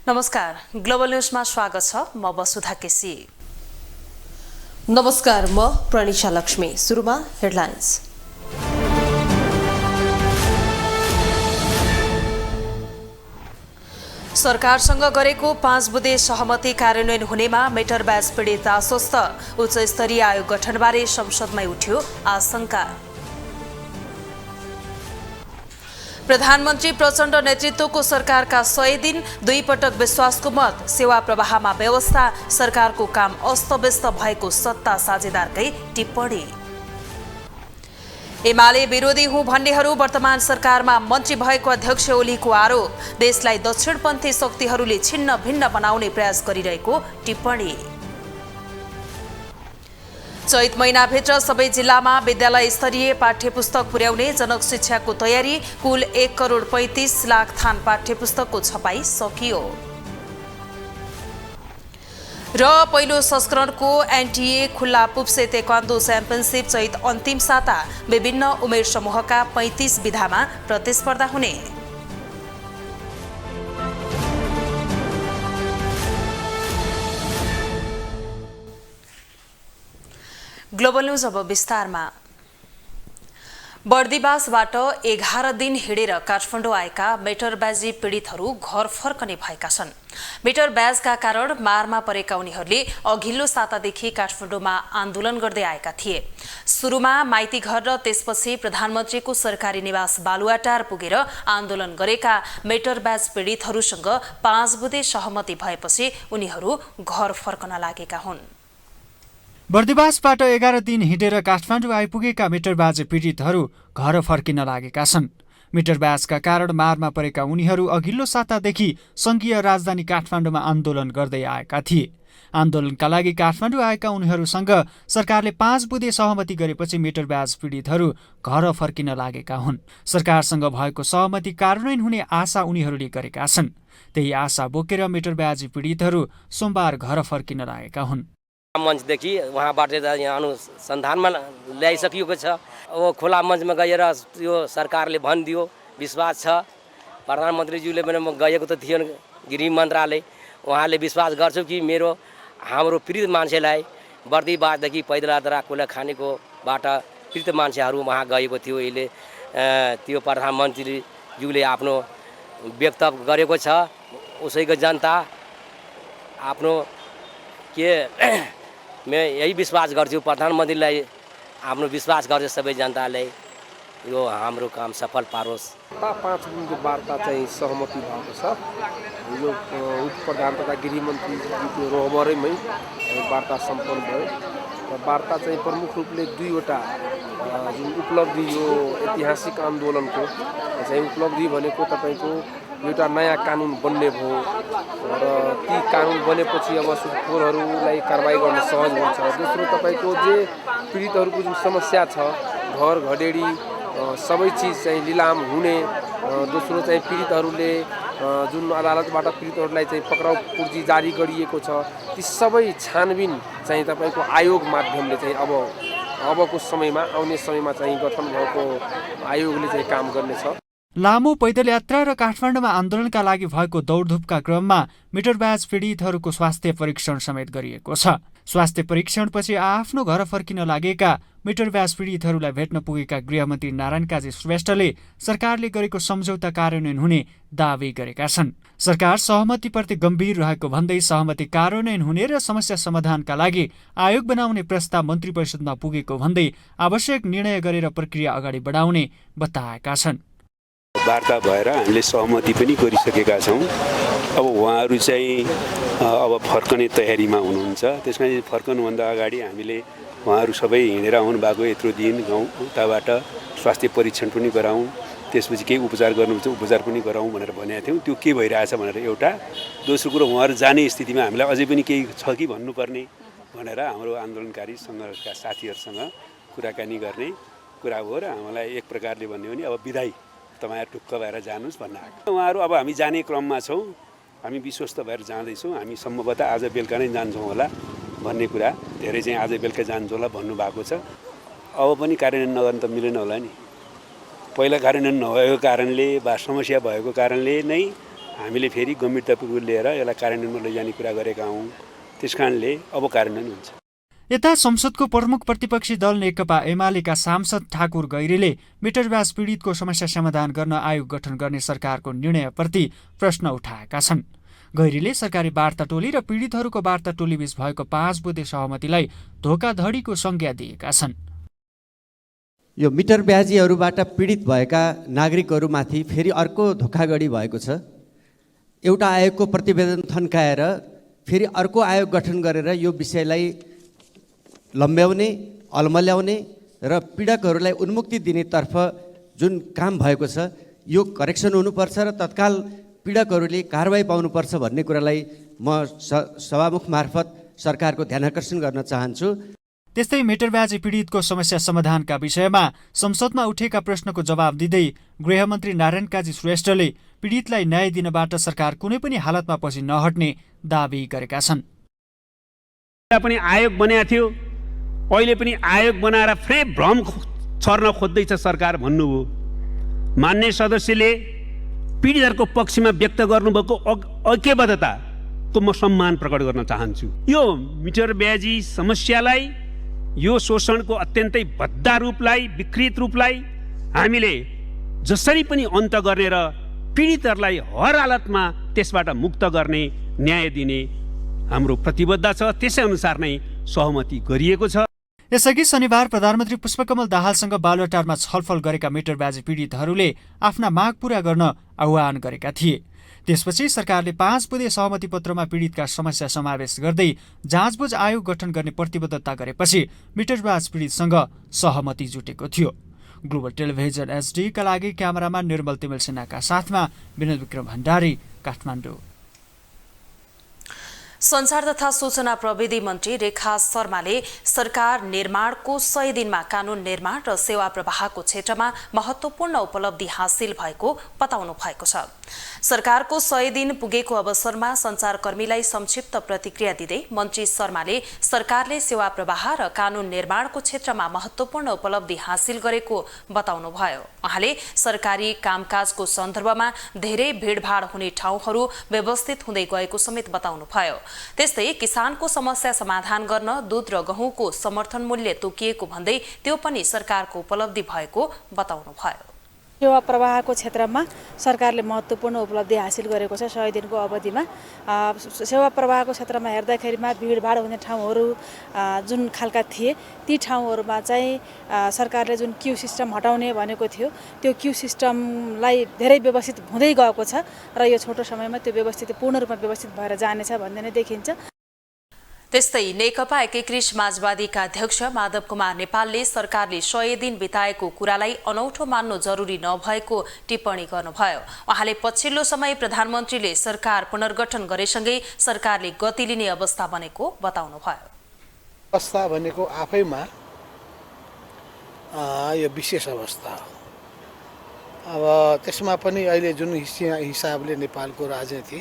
नमस्कार, ग्लोबल न्यूजमा स्वागत छ। म वसुधा केसी। नमस्कार, म प्रणिशा लक्ष्मी। सुरुमा हेडलाइन्स। सरकारसँग गरेको 5 बुँदे सहमति कार्यान्वयन हुनेमा मेटर ब्याज पीडित आश्वस्त। उच्च स्तरीय आयोग गठनबारे संसदमै उठ्यो आशंका। प्रधानमन्त्री प्रचण्ड नेतृत्वको सरकारका 100 दिन 2 पटक विश्वासको मत। सेवा प्रवाहमा व्यवस्था, सरकारको काम अस्तव्यस्त भएको सत्ता साझेदारकै टिप्पणी। एमाले विरोधी हुँ भन्नेहरू वर्तमान सरकारमा मन्त्री भएको अध्यक्ष ओलीको आरोप। देशलाई दक्षिणपन्थी शक्तिहरूले छिन्न भिन्न बनाउने प्रयास गरिरहेको टिप्पणी। चैत महिनाभित्र सबै जिल्लामा विद्यालय स्तरीय पाठ्यपुस्तक पुर्याउने जनक शिक्षाको तयारी। कुल 1 करोड 35 लाख थान पाठ्यपुस्तकको छपाई सकियो। र पहिलो संस्करणको एनटीए खुल्ला पुप्से ताइक्वान्डो च्याम्पियनसिप चैत अन्तिम साता। विभिन्न उमेर समूहका 35 विधामा प्रतिस्पर्धा हुने। ग्लोबल न्यूज अब विस्तारमा। बर्दिवासबाट 11 दिन हिँडेर काठमाडौँ आएका मेटर ब्याजी पीडितहरू घर फर्कने भएका छन्। मेटर ब्याजका कारण मारमा परेका उनीहरूले अघिल्लो सातादेखि काठमाडौँमा आन्दोलन गर्दै आएका थिए। सुरुमा माइती घर र त्यसपछि प्रधानमन्त्रीको सरकारी निवास बालुवाटार पुगेर आन्दोलन गरेका मेटर ब्याज पीडितहरूसँग 5 बुँदे सहमति भएपछि उनीहरू घर फर्कन लागेका हुन्। बर्दिवासबाट 11 दिन हिँडेर काठमाडौँ आइपुगेका मेटर ब्याज पीडितहरू घर फर्किन लागेका छन्। मेटर ब्याजका कारण मारमा परेका उनीहरू अघिल्लो सातादेखि संघीय राजधानी काठमाडौँमा आन्दोलन गर्दै आएका थिए। आन्दोलनका लागि काठमाडौँ आएका उनीहरूसँग सरकारले 5 बुँदे सहमति गरेपछि मेटर ब्याज पीडितहरू घर फर्किन लागेका हुन्। सरकारसँग भएको सहमति कार्यान्वयन हुने आशा उनीहरूले गरेका छन्। त्यही आशा बोकेर मेटर ब्याज पीडितहरू सोमबार घर फर्किन लागेका हुन्। मञ्चदेखि उहाँबाट यहाँ अनुसन्धानमा ल्याइसकिएको छ। अब खुला मञ्चमा गएर यो सरकारले भनिदियो, विश्वास छ। प्रधानमन्त्रीज्यूले पनि म गएको त थियो गृह मन्त्रालय, उहाँले विश्वास गर्छु कि हाम्रो पीडित मान्छेलाई बर्दिवासदेखि पैदल यात्रा कुला खानेको बाट पीडित मान्छेहरू वहाँ गएको थियो। अहिले त्यो प्रधानमन्त्रीज्यूले आफ्नो व्यक्त गरेको छ। उसैको जनता आफ्नो के म यही विश्वास गर्छु, प्रधानमन्त्रीलाई आफ्नो विश्वास गर्छु सबै जनताले यो हाम्रो काम सफल पारोस्। 5 दिनको वार्ता चाहिँ सहमति भएको छ। यो उप प्रधान तथा गृहमन्त्रीको रोहबरैमै वार्ता सम्पन्न भयो। र वार्ता चाहिँ प्रमुख रूपले 2वटा जुन उपलब्धि, यो ऐतिहासिक आन्दोलनको चाहिँ उपलब्धि भनेको तपाईँको एउटा नयाँ कानुन बन्ने भयो र ती कानुन बनेपछि अब सुदखोरहरूलाई कारबाही गर्न सहज हुन्छ। दोस्रो तपाईँको जे पीडितहरूको जुन समस्या छ, घर घडेडी सबै चिज चाहिँ लिलाम हुने। दोस्रो चाहिँ पीडितहरूले जुन अदालतबाट पीडितहरूलाई चाहिँ पक्राउ पूर्जी जारी गरिएको छ, ती सबै छानबिन चाहिँ तपाईँको आयोग माध्यमले चाहिँ अबको समयमा आउने समयमा चाहिँ गठन भएको आयोगले चाहिँ काम गर्नेछ। लामो पैदल यात्रा र काठमाडौँमा आन्दोलनका लागि भएको दौडधुपका क्रममा मेटर ब्याज पीडितहरूको स्वास्थ्य परीक्षण समेत गरिएको छ। स्वास्थ्य परीक्षणपछि आफ्नो घर फर्किन लागेका मेटर ब्याज पीडितहरूलाई भेट्न पुगेका गृहमन्त्री नारायण काजी श्रेष्ठले सरकारले गरेको सम्झौता कार्यान्वयन हुने दावी गरेका छन्। सरकार सहमतिप्रति गम्भीर रहेको भन्दै सहमति कार्यान्वयन हुने र समस्या समाधानका लागि आयोग बनाउने प्रस्ताव मन्त्री परिषदमा पुगेको भन्दै आवश्यक निर्णय गरेर प्रक्रिया अगाडि बढाउने बताएका छन्। वार्ता भएर हामीले सहमति पनि गरिसकेका छौँ। अब उहाँहरू चाहिँ अब फर्कने तयारीमा हुनुहुन्छ। त्यसमा फर्कनुभन्दा अगाडि हामीले उहाँहरू सबै हिँडेर आउनु भएको यत्रो दिन गाउँ उताबाट स्वास्थ्य परीक्षण पनि गराउँ, त्यसपछि केही उपचार गर्नुहुन्छ उपचार पनि गराउँ भनेर भनेका थियौँ। त्यो के भइरहेछ भनेर एउटा। दोस्रो कुरो उहाँहरू जाने स्थितिमा हामीलाई अझै पनि केही छ कि भन्नुपर्ने भनेर हाम्रो आन्दोलनकारी सङ्घका साथीहरूसँग कुराकानी गर्ने कुरा हो। र हामीलाई एक प्रकारले भन्यो भने अब बिदाई तपाईँ टुक्क भएर जानुहोस् भन्न आएको। उहाँहरू अब हामी जाने क्रममा छौँ, हामी विश्वस्त भएर जाँदैछौँ। हामी सम्भवतः आज बेलुका नै जान्छौँ होला भन्ने कुरा, धेरै चाहिँ आज बेलुका जान्छ होला भन्नुभएको छ। अब पनि कार्यान्वयन नगर्नु त मिलेन होला नि। पहिला कार्यान्वयन नभएको कारणले वा समस्या भएको कारणले नै हामीले फेरि गम्भीरतापूर्वक लिएर यसलाई कार्यान्वयनमा लैजाने कुरा गरेका हौँ। त्यस कारणले अब कार्यान्वयन हुन्छ। यता संसदको प्रमुख प्रतिपक्षी दल नेकपा एमालेका सांसद ठाकुर गैरेले मिटर ब्याज पीडितको समस्या समाधान गर्न आयोग गठन गर्ने सरकारको निर्णयप्रति प्रश्न उठाएका छन्। गैरीले सरकारी वार्ता टोली र पीडितहरूको वार्ता टोलीबीच भएको 5 बुँदे सहमतिलाई धोकाधडीको संज्ञा दिएका छन्। यो मिटर ब्याजीहरूबाट पीडित भएका नागरिकहरूमाथि फेरि अर्को धोखाधडी भएको छ। एउटा आयोगको प्रतिवेदन थन्काएर फेरि अर्को आयोग गठन गरेर यो विषयलाई लम्ब्याउने, अल्मल्याउने र पीडकहरूलाई उन्मुक्ति दिनेतर्फ जुन काम भएको छ यो करेक्सन हुनुपर्छ र तत्काल पीडकहरूले कारबाही पाउनुपर्छ भन्ने कुरालाई म सभामुख मार्फत सरकारको ध्यानाकर्षण गर्न चाहन्छु। त्यस्तै मिटर ब्याजी पीडितको समस्या समाधानका विषयमा संसदमा उठेका प्रश्नको जवाब दिँदै गृहमन्त्री नारायण काजी श्रेष्ठले पीडितलाई न्याय दिनबाट सरकार कुनै पनि हालतमा पछि नहट्ने दाबी गरेका छन्। पनि आयोग बनाएको थियो, अहिले पनि आयोग बनाएर फेरि भ्रम छर्न खोज्दैछ सरकार भन्नुभयो। मान्य सदस्यले पीडितहरूको पक्षमा व्यक्त गर्नुभएको ऐक्यबद्धताको म सम्मान प्रकट गर्न चाहन्छु। यो मिटर ब्याजी समस्यालाई, यो शोषणको अत्यन्तै भद्दा रूपलाई, विकृत रूपलाई हामीले जसरी पनि अन्त गर्ने र पीडितहरूलाई हर हालतमा त्यसबाट मुक्त गर्ने, न्याय दिने हाम्रो प्रतिबद्धता छ। त्यसै अनुसार नै सहमति गरिएको छ। यसअघि शनिबार प्रधानमन्त्री पुष्पकमल दाहालसँग बालुवाटारमा छलफल गरेका मिटर ब्याजी पीडितहरूले आफ्ना माग पूरा गर्न आह्वान गरेका थिए। त्यसपछि सरकारले 5 बुँदे सहमति पत्रमा पीडितका समस्या समावेश गर्दै जाँचबुझ आयोग गठन गर्ने प्रतिबद्धता गरेपछि मिटर ब्याज पीडितसँग सहमति जुटेको थियो। ग्लोबल टेलिभिजन एचडीका लागि क्यामेरामा निर्मल तिमेल सिन्हाका साथमा विनोद विक्रम भण्डारी, काठमाडौँ। सञ्चार तथा सूचना प्रविधि मन्त्री रेखा शर्माले सरकार निर्माणको 100 दिनमा कानून निर्माण र सेवा प्रवाहको क्षेत्रमा महत्त्वपूर्ण उपलब्धि हासिल भएको बताउनु भएको छ। सरकारको 100 दिन पुगेको अवसरमा सञ्चारकर्मीलाई संक्षिप्त प्रतिक्रिया दिँदै मन्त्री शर्माले सरकारले सेवा प्रवाह र कानून निर्माणको क्षेत्रमा महत्त्वपूर्ण उपलब्धि हासिल गरेको बताउनुभयो। उहाँले सरकारी कामकाजको सन्दर्भमा धेरै भिडभाड हुने ठाउँहरू व्यवस्थित हुँदै गएको समेत बताउनुभयो। त्यस्तै किसानको समस्या समाधान गर्न दूध र गहुँको समर्थन मूल्य तोकिएको भन्दै त्यो पनि सरकारको उपलब्धि भएको बताउनुभयो। सेवा प्रवाहको क्षेत्रमा सरकारले महत्त्वपूर्ण उपलब्धि हासिल गरेको छ। 100 दिनको अवधिमा सेवा प्रवाहको क्षेत्रमा हेर्दाखेरिमा भिडभाड हुने ठाउँहरू जुन खालका थिए ती ठाउँहरूमा चाहिँ सरकारले जुन क्यू सिस्टम हटाउने भनेको थियो त्यो क्यू सिस्टमलाई धेरै व्यवस्थित हुँदै गएको छ र यो छोटो समयमा त्यो व्यवस्थित पूर्ण रूपमा व्यवस्थित भएर जानेछ भन्ने नै देखिन्छ। त्यस्तै नेकपा एकीकृत समाजवादीका अध्यक्ष माधव कुमार नेपालले सरकारले 100 दिन बिताएको कुरालाई अनौठो मान्नु जरुरी नभएको टिप्पणी गर्नुभयो। उहाँले पछिल्लो समय प्रधानमन्त्रीले सरकार पुनर्गठन गरेसँगै सरकारले गति लिने अवस्था बनेको बताउनुभयो। अवस्था भनेको आफैमा यो विशेष अवस्था हो। अब त्यसमा पनि अहिले जुन हिसाबले नेपालको राजनीति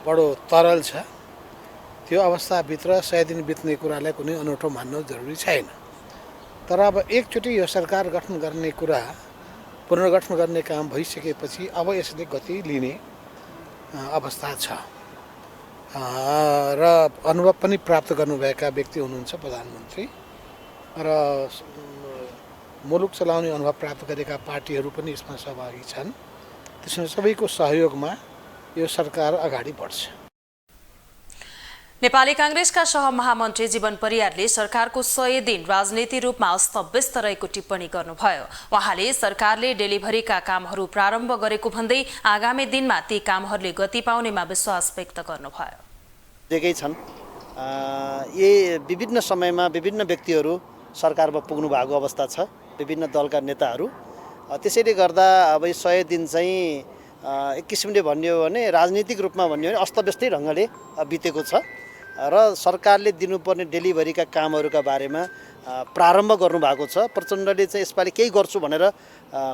बडो तरल छ त्यो अवस्थाभित्र 100 दिन बित्ने कुरालाई कुनै अनौठो मान्नु जरुरी छैन। तर अब एकचोटि यो सरकार गठन गर्ने कुरा, पुनर्गठन गर्ने काम भइसकेपछि अब यसले गति लिने अवस्था छ र अनुभव पनि प्राप्त गर्नुभएका व्यक्ति हुनुहुन्छ प्रधानमन्त्री र मुलुक चलाउने अनुभव प्राप्त गरेका पार्टीहरू पनि यसमा सहभागी छन्। त्यसमा सबैको सहयोगमा यो सरकार अगाडि बढ्छ। नेपाली कांग्रेसका सहमहामन्त्री जीवन परियारले सरकारको 100 दिन राजनीति रूपमा अस्तव्यस्त रहेको टिप्पणी गर्नुभयो। उहाँले सरकारले डेलिभरीका कामहरू प्रारम्भ गरेको भन्दै आगामी दिनमा ती कामहरूले गति पाउनेमा विश्वास व्यक्त गर्नुभयो। देखेकै छन् यी विभिन्न समयमा विभिन्न व्यक्तिहरू सरकारमा पुग्नु भएको अवस्था छ, विभिन्न दलका नेताहरू। त्यसैले गर्दा अब 100 दिन चाहिँ एक किसिमले भन्यो भने राजनीतिक रूपमा भन्यो भने अस्तव्यस्तै ढङ्गले बितेको छ र सरकारले दिनुपर्ने डेलिभरीका कामहरूका बारेमा प्रारम्भ गर्नुभएको छ। प्रचण्डले चाहिँ यसपालि केही गर्छु भनेर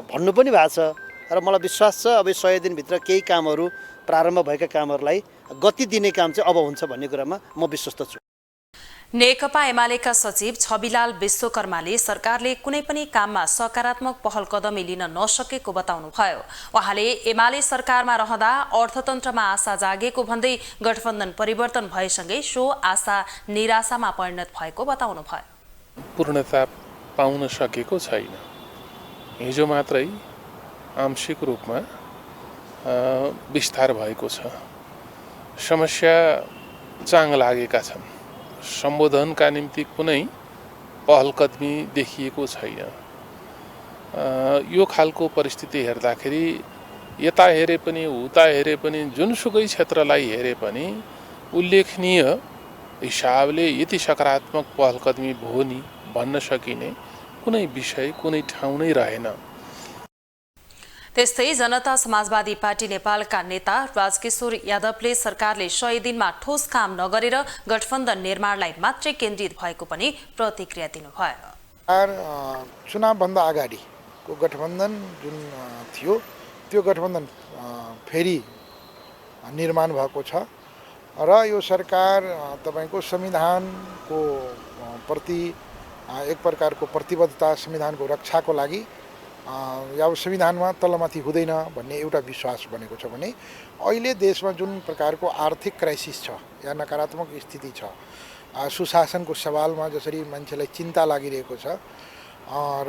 भन्नु पनि भएको छ र मलाई विश्वास छ अब 100 दिनभित्र केही कामहरू प्रारम्भ भएका कामहरूलाई गति दिने काम चाहिँ अब हुन्छ भन्ने कुरामा म विश्वस्त छु। नेकपा एमालेका सचिव छविलाल विश्वकर्माले सरकारले कुनै पनि काममा सकारात्मक पहल कदमी लिन नसकेको बताउनुभयो। उहाँले एमाले सरकारमा रहँदा अर्थतन्त्रमा आशा जागेको भन्दै गठबन्धन परिवर्तन भएसँगै सो आशा निराशामा परिणत भएको बताउनुभयो। पूर्णता पाउन सकेको छैन। हिजो मात्रै आंशिक रूपमा विस्तार भएको छ। समस्या चाङ लागेका छन्। सम्बोधनका निम्ति कुनै पहलकदमी देखिएको छैन। यो खालको परिस्थिति हेर्दाखेरि यता हेरे पनि उता हेरे पनि जुनसुकै क्षेत्रलाई हेरे पनि उल्लेखनीय हिसाबले यति सकारात्मक पहलकदमी भयो नि भन्न सकिने कुनै विषय कुनै ठाउँ नै रहेन। त्यस्तै जनता समाजवादी पार्टी नेपालका नेता राजकिशोर यादवले सरकारले 100 दिनमा ठोस काम नगरेर गठबन्धन निर्माणलाई मात्रै केन्द्रित भएको पनि प्रतिक्रिया दिनुभयो। चुनावभन्दा अगाडिको गठबन्धन जुन थियो त्यो गठबन्धन फेरि निर्माण भएको छ र यो सरकार तपाईको संविधानको प्रति एक प्रकारको प्रतिबद्धता, संविधानको रक्षाको लागि या संविधानमा तलमाथि हुँदैन भन्ने एउटा विश्वास बनेको छ भने अहिले देशमा जुन प्रकारको आर्थिक क्राइसिस छ या नकारात्मक स्थिति छ, सुशासनको सवालमा जसरी मान्छेलाई चिन्ता लागिरहेको छ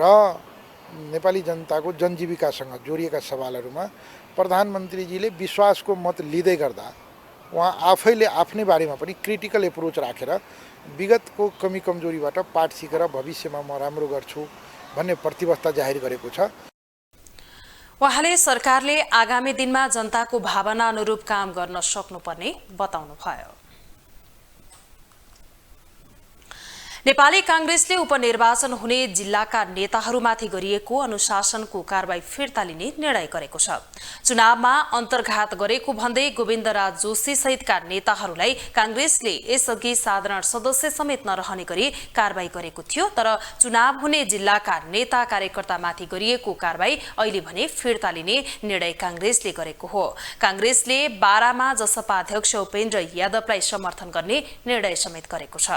र नेपाली जनताको जनजीविकासँग जोडिएका सवालहरूमा प्रधानमन्त्रीजीले विश्वासको मत लिँदै गर्दा उहाँ आफैले आफ्नै बारेमा पनि क्रिटिकल एप्रोच राखेर विगतको कमी कमजोरीबाट पाठ सिकेर भविष्यमा म राम्रो गर्छु भन्ने प्रतिबद्धता जाहेर गरेको छ। उहाँले सरकारले आगामी दिनमा जनताको भावना अनुरूप काम गर्न सक्नुपर्ने बताउनुभयो। नेपाली कांग्रेसले उपनिर्वाचन हुने जिल्लाका नेताहरूमाथि गरिएको अनुशासनको कारबाही फिर्ता लिने निर्णय गरेको छ। चुनावमा अन्तर्घात गरेको भन्दै गोविन्दराज जोशी सहितका नेताहरूलाई कांग्रेसले यसअघि साधारण सदस्य समेत नरहने गरी कारबाही गरेको थियो। तर चुनाव हुने जिल्लाका नेता कार्यकर्तामाथि गरिएको कारबाही अहिले भने फिर्ता लिने निर्णय कांग्रेसले गरेको हो। कांग्रेसले बारामा जसपा अध्यक्ष उपेन्द्र यादवलाई समर्थन गर्ने निर्णय समेत गरेको छ।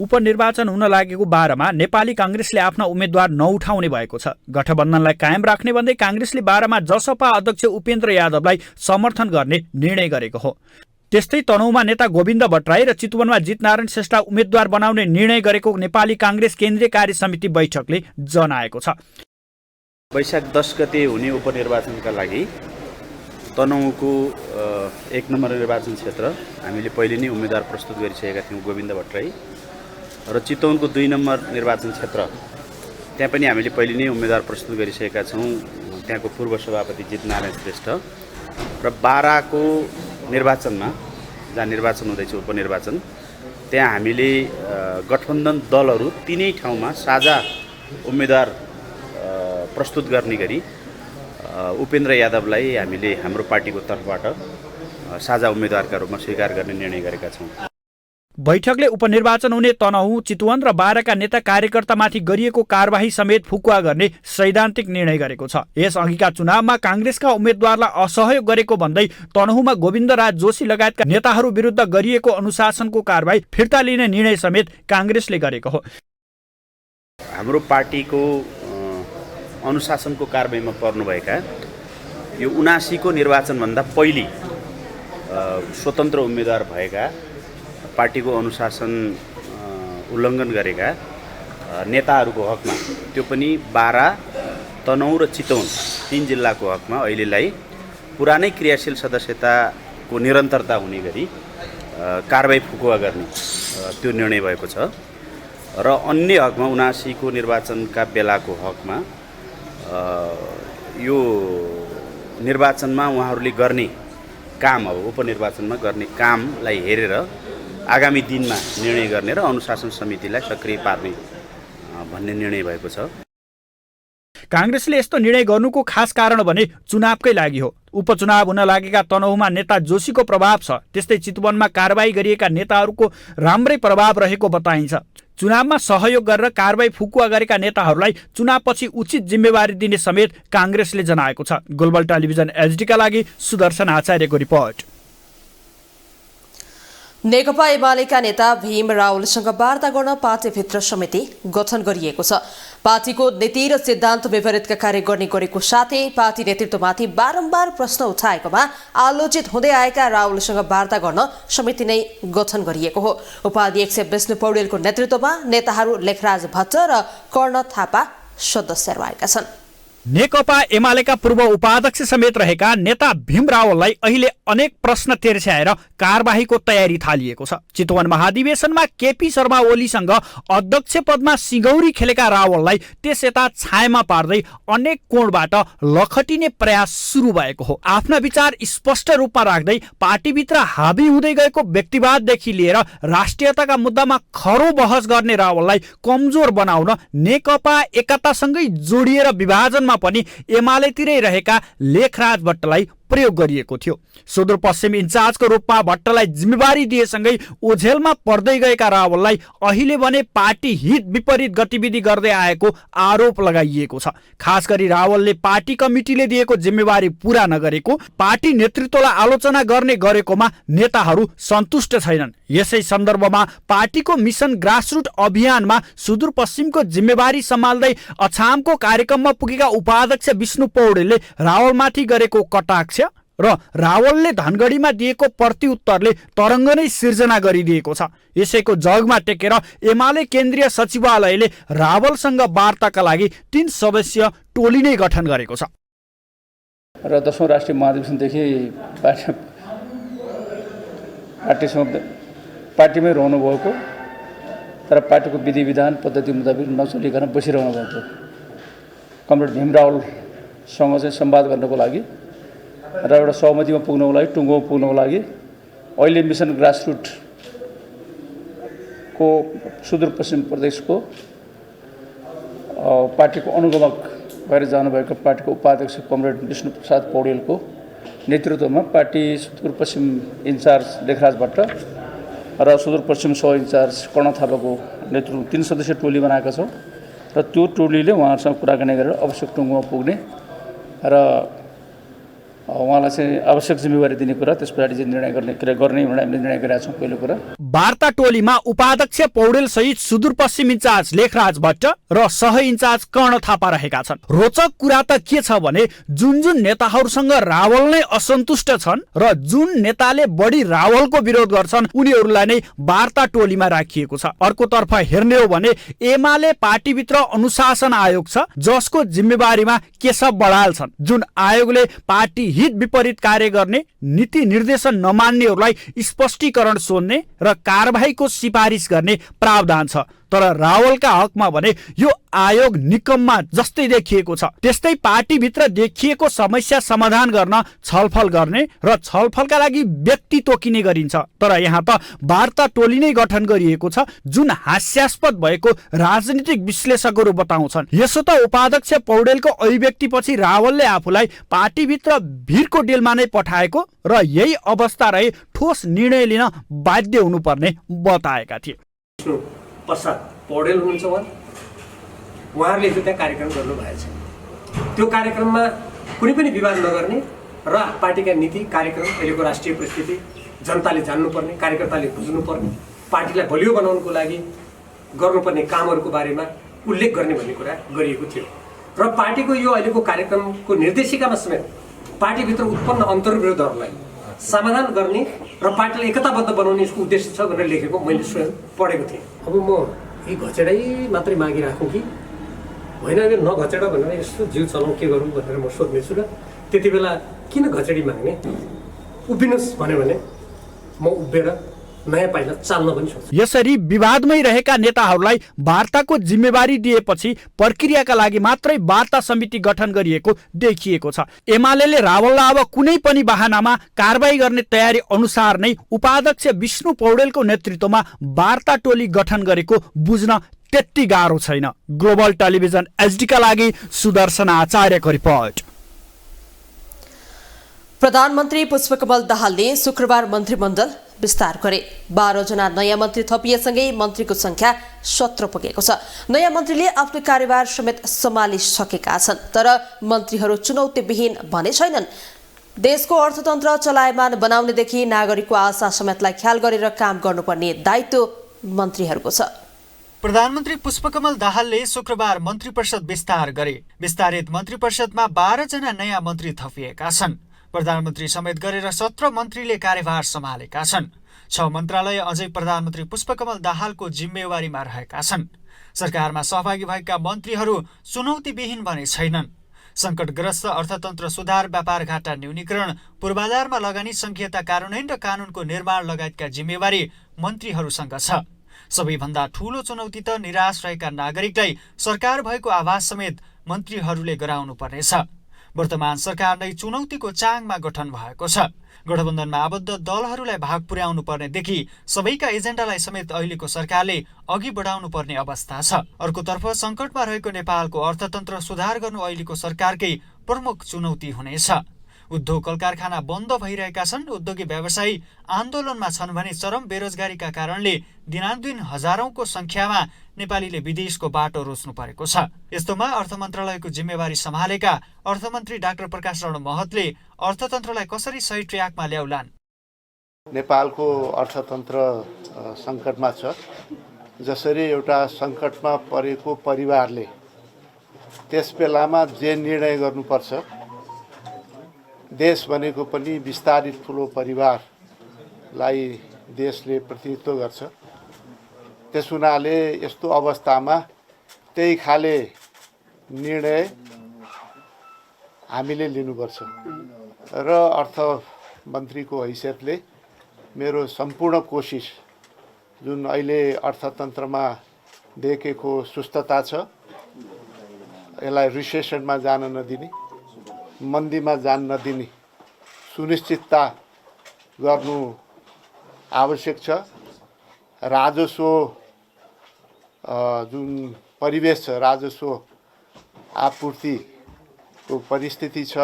उपनिर्वाचन हुन लागेको बारामा नेपाली कांग्रेसले आफ्ना उम्मेद्वार नउठाउने भएको छ। गठबन्धनलाई कायम राख्ने भन्दै कांग्रेसले बारामा जसपा अध्यक्ष उपेन्द्र यादवलाई समर्थन गर्ने निर्णय गरेको हो। त्यस्तै तनहुँमा नेता गोविन्द भट्टराई र चितवनमा जितनारायण श्रेष्ठ उम्मेद्वार बनाउने निर्णय गरेको नेपाली कांग्रेस केन्द्रीय कार्य समिति बैठकले जनाएको छ। वैशाख 10 गते हुने उपनिर्वाचनका लागि तनहुँको 1 नम्बर निर्वाचन क्षेत्र हामीले पहिले नै उम्मेद्वार प्रस्तुत गरिसकेका थियौँ गोविन्द भट्टराई र चितवनको 2 नम्बर निर्वाचन क्षेत्र त्यहाँ पनि हामीले पहिले नै उम्मेद्वार प्रस्तुत गरिसकेका छौँ, त्यहाँको पूर्व सभापति जितनारायण श्रेष्ठ। र बाराको निर्वाचनमा जहाँ निर्वाचन हुँदैछ उपनिर्वाचन त्यहाँ हामीले गठबन्धन दलहरू तीनै ठाउँमा साझा उम्मेद्वार प्रस्तुत गर्ने गरी उपेन्द्र यादवलाई हामीले हाम्रो पार्टीको तर्फबाट साझा उम्मेद्वारका रूपमा स्वीकार गर्ने निर्णय गरेका छौँ। बैठकले उपनिर्वाचन हुने तनहुँ, चितवन र बाराका नेता कार्यकर्तामाथि गरिएको कारबाही समेत फुकुवा गर्ने सैद्धान्तिक निर्णय गरेको छ। यसअघिका चुनावमा कांग्रेसका उम्मेद्वारलाई असहयोग गरेको भन्दै तनहुँमा गोविन्दराज जोशी लगायतका नेताहरू विरुद्ध गरिएको अनुशासनको कारबाही फिर्ता लिने निर्णय समेत कांग्रेसले गरेको हो। हाम्रो पार्टीको अनुशासनको कारबाहीमा पर्नुभएका यो 79 को निर्वाचनभन्दा पहिले स्वतन्त्र उम्मेद्वार भएका पार्टीको अनुशासन उल्लङ्घन गरेका नेताहरूको हकमा, त्यो पनि बारा, तनहुँ र चितवन 3 जिल्लाको हकमा अहिलेलाई पुरानै क्रियाशील सदस्यताको निरन्तरता हुने गरी कारबाही फुकुवा गर्ने त्यो निर्णय भएको छ। र अन्य हकमा 79 को निर्वाचनका बेलाको हकमा यो निर्वाचनमा उहाँहरूले गर्ने काम, अब उपनिर्वाचनमा गर्ने कामलाई हेरेर आगामी दिनमा निर्णय गर्ने र अनुशासन समितिलाई सक्रिय पार्ने भन्ने निर्णय भएको छ। कांग्रेसले यस्तो निर्णय गर्नुको खास कारण भने चुनावकै लागि हो। उपचुनाव हुन लागेका तनहुँमा नेता जोशीको प्रभाव छ। त्यस्तै चितवनमा कारबाही गरिएका नेताहरूको राम्रै प्रभाव रहेको बताइन्छ। चुनावमा सहयोग गरेर कारबाही फुकुवा गरेका नेताहरूलाई चुनावपछि उचित जिम्मेवारी दिने समेत कांग्रेसले जनाएको छ। ग्लोबल टेलिभिजन एचडीका लागि सुदर्शन आचार्यको रिपोर्ट। नेकपा एमालेका नेता भीम रावलसँग वार्ता गर्न पार्टीभित्र समिति गठन गरिएको छ। पार्टीको नीति र सिद्धान्त विपरीतका कार्य गर्ने गरेको साथै पार्टी नेतृत्वमाथि बारम्बार प्रश्न उठाएकोमा आलोचित हुँदै आएका रावलसँग वार्ता गर्न समिति नै गठन गरिएको हो। उपाध्यक्ष विष्णु पौडेलको नेतृत्वमा नेताहरू लेखराज भट्ट र कर्ण थापा सदस्य रहेका छन्। नेकपा एमालेका पूर्व उपाध्यक्ष समेत रहेका नेता भीम रावललाई अहिले अनेक प्रश्न तेर्स्याएर कारबाहीको तयारी थालिएको छ। चितवन महाधिवेशनमा केपी शर्मा ओलीसँग अध्यक्ष पदमा सिगौरी खेलेका रावललाई त्यस यता छायामा पार्दै अनेक कोणबाट लखटिने प्रयास सुरु भएको हो। आफ्ना विचार स्पष्ट रूपमा राख्दै पार्टीभित्र हाबी हुँदै गएको व्यक्तिवाददेखि लिएर राष्ट्रियताका मुद्दामा खरो बहस गर्ने रावललाई कमजोर बनाउन नेकपा एकतासँगै जोडिएर विभाजनमा पनि एमालेतिरै रहेका लेखराज भट्टलाई प्रयोग गरिएको थियो। सुदूरपश्चिम इन्चार्जको रूपमा भट्टलाई जिम्मेवारी दिएसँगै ओझेलमा पर्दै गएका रावललाई अहिले भने पार्टी हित विपरीत गतिविधि गर्दै आएको आरोप लगाइएको छ। खास गरी रावलले पार्टी कमिटीले दिएको जिम्मेवारी पूरा नगरेको, पार्टी नेतृत्वलाई आलोचना गर्ने गरेकोमा नेताहरू सन्तुष्ट छैनन्। यसै सन्दर्भमा पार्टीको मिसन ग्रासरुट अभियानमा सुदूरपश्चिमको जिम्मेवारी सम्हाल्दै अछामको कार्यक्रममा पुगेका उपाध्यक्ष विष्णु पौडेलले रावलमाथि गरेको कटाक्ष र रावलले धनगढीमा दिएको प्रत्युत्तरले तरङ्ग नै सिर्जना गरिदिएको छ। यसैको जगमा टेकेर एमाले केन्द्रीय सचिवालयले रावलसँग वार्ताका लागि 3 सदस्यीय टोली नै गठन गरेको छ। र 10औं राष्ट्रिय महाधिवेशनदेखि पार्टीमै रहनु भएको तर पार्टीको विधि विधान पद्धति मुताबिक नचलिकन बसिरहनु भएको कमरेड भीम रावलसँग चाहिँ संवाद गर्नको लागि र एउटा सहमतिमा पुग्नको लागि, टुङ्गोमा पुग्नको लागि अहिले मिसन ग्रासरुटको सुदूरपश्चिम प्रदेशको पार्टीको अनुगमक भएर जानुभएको पार्टीको उपाध्यक्ष कमरेड विष्णु प्रसाद पौडेलको नेतृत्वमा पार्टी सुदूरपश्चिम इन्चार्ज लेखराज भट्ट र सुदूरपश्चिम सह इन्चार्ज कर्ण थापाको नेतृत्वमा 3 सदस्यीय टोली बनाएका छौँ र त्यो टोलीले उहाँहरूसँग कुराकानी गरेर आवश्यक टुङ्गोमा पुग्ने र उहाँलाई चाहिँ आवश्यक जिम्मेवारी दिने कुरा, त्यस पछाडि चाहिँ निर्णय गर्ने हामीले निर्णय गरेका छौँ। पहिलो कुरा, वार्ता टोलीमा उपाध्यक्ष पौडेल सहित सुदूरपश्चिम इन्चार्ज लेखराज भट्ट र सह इन्चार्ज कर्ण थापा रहेका छन्। रोचक कुरा त के छ भने जुन जुन नेताहरूसँग रावल नै असन्तुष्ट छन् र जुन नेताले बढी रावलको विरोध गर्छन् उनीहरूलाई नै वार्ता टोलीमा राखिएको छ। अर्कोतर्फ हेर्ने हो भने एमाले पार्टीभित्र अनुशासन आयोग छ जसको जिम्मेवारीमा केशव बडाल छन्, जुन आयोगले पार्टी हित विपरीत कार्य गर्ने, नीति निर्देशन नमान्नेहरूलाई स्पष्टीकरण सोध्ने र कारबाहीको सिफारिस गर्ने प्रावधान छ। तर रावलका हकमा भने यो आयोग निकम्मा जस्तै देखिएको छ। त्यस्तै पार्टीभित्र देखिएको समस्या समाधान गर्न छलफल गर्ने र छलफलका लागि व्यक्ति तोकिने गरिन्छ। तर यहाँ त वार्ता टोली नै गठन गरिएको छ जुन हास्यास्पद भएको राजनीतिक विश्लेषकहरू बताउँछन्। यसो त उपाध्यक्ष पौडेलको अभिव्यक्तिपछि रावलले आफूलाई पार्टीभित्र भिडको डेलमा नै पठाएको र यही अवस्था रहे ठोस निर्णय लिन बाध्य हुनुपर्ने बताएका थिए। प्रसाद पौडेल हुनुहुन्छ, उहाँहरूले चाहिँ त्यहाँ कार्यक्रम गर्नुभएको छ। त्यो कार्यक्रममा कुनै पनि विवाद नगर्ने र पार्टीका नीति कार्यक्रम, अहिलेको राष्ट्रिय परिस्थिति जनताले जान्नुपर्ने, कार्यकर्ताले बुझ्नुपर्ने, पार्टीलाई बलियो बनाउनको लागि गर्नुपर्ने कामहरूको बारेमा उल्लेख गर्ने भन्ने कुरा गरिएको थियो। र पार्टीको यो अहिलेको कार्यक्रमको निर्देशिकामा समेत पार्टीभित्र उत्पन्न अन्तर्विरोधहरूलाई समाधान गर्ने र पार्टीलाई एकताबद्ध बनाउने यसको उद्देश्य छ भनेर लेखेको मैले स्वयं पढेको थिएँ। अब म यी घचेडै मात्रै मागिराखौँ कि होइन, नघचेडा भनेर यसो जिउ चलाउँ के गरौँ भनेर म सोध्नेछु र त्यति बेला किन घचेडी माग्ने, उभिनुहोस् भन्यो भने म उभिएर नयाँ पाइला चाल्न पनि सक्छु। यसरी विवादमै रहेका नेताहरूलाई वार्ताको जिम्मेवारी दिएपछि प्रक्रियाका लागि मात्रै वार्ता समिति गठन गरिएको देखिएको छ। एमालेले रावललाई अब कुनै पनि बहानामा कारबाही गर्ने तयारी अनुसार नै उपाध्यक्ष विष्णु पौडेलको नेतृत्वमा वार्ता टोली गठन गरेको बुझ्न त्यति गाह्रो छैन। ग्लोबल टेलिभिजन एचडीका लागि सुदर्शन आचार्यको रिपोर्ट। प्रधानमन्त्री पुष्पकमल दाहालले शुक्रबार मन्त्रीमण्डल विस्तार गरे। 12 जना नयाँ मन्त्री थपिएसँगै मन्त्रीको संख्या 17 पुगेको छ। नयाँ मन्त्रीले आफ्नो कार्यभार समेत सम्हालिसकेका छन्, तर मन्त्रीहरू चुनौतीविहीन भने छैनन्। देशको अर्थतन्त्र चलायमान बनाउनेदेखि नागरिकको आशा समेतलाई ख्याल गरेर काम गर्नुपर्ने दायित्व मन्त्रीहरूको छ। प्रधानमन्त्री पुष्पकमल दाहालले शुक्रबार मन्त्री परिषद विस्तार गरे। विस्तारित मन्त्री परिषदमा 12 जना नयाँ मन्त्री थपिएका छन्। प्रधानमन्त्री समेत गरेर 17 मन्त्रीले कार्यभार सम्हालेका छन्। 6 मन्त्रालय अझै प्रधानमन्त्री पुष्पकमल दाहालको जिम्मेवारीमा रहेका छन्। सरकारमा सहभागी भएका मन्त्रीहरू चुनौतीविहीन भने छैनन्। सङ्कटग्रस्त अर्थतन्त्र सुधार, व्यापार घाटा न्यूनीकरण, पूर्वाधारमा लगानी संघीयता कार्यान्वयन र कानुनको निर्माण लगायतका जिम्मेवारी मन्त्रीहरूसँग छ। सबैभन्दा ठूलो चुनौती त निराश रहेका नागरिकलाई सरकार भएको आभास समेत मन्त्रीहरूले गराउनु पर्नेछ। वर्तमान सरकार नै चुनौतीको चाङमा गठन भएको छ। गठबन्धनमा आबद्ध दलहरूलाई भाग पुर्याउनु पर्नेदेखि सबैका एजेन्डालाई समेत अहिलेको सरकारले अघि बढाउनु पर्ने अवस्था छ। अर्कोतर्फ सङ्कटमा रहेको नेपालको अर्थतन्त्र सुधार गर्नु अहिलेको सरकारकै प्रमुख चुनौती हुनेछ। उद्योग कल कारखाना बन्द भइरहेका छन्। उद्योगी व्यवसायी आन्दोलनमा छन् भने चरम बेरोजगारीका कारणले दिनानुदिन हजारौंको संख्यामा नेपालीले विदेशको बाटो रोज्नु परेको छ। यस्तोमा अर्थ मन्त्रालयको जिम्मेवारी सम्हालेका अर्थमन्त्री डाक्टर प्रकाश रण महतले अर्थतन्त्रलाई कसरी सही ट्र्याकमा ल्याउलान्? नेपालको अर्थतन्त्र सङ्कटमा छ। जसरी एउटा सङ्कटमा परेको परिवारले त्यस बेलामा जे निर्णय गर्नुपर्छ, देश भनेको पनि विस्तारित ठुलो परिवारलाई देशले प्रतिनिधित्व गर्छ। त्यस हुनाले यस्तो अवस्थामा त्यही खाले निर्णय हामीले लिनुपर्छ र अर्थमन्त्रीको हैसियतले मेरो सम्पूर्ण कोसिस जुन अहिले अर्थतन्त्रमा देखेको सुस्तता छ, यसलाई रिसेसनमा जान नदिने, मन्दीमा जान नदिने सुनिश्चितता गर्नु आवश्यक छ। राजस्व जुन परिवेश छ, राजस्व आपूर्तिको परिस्थिति छ।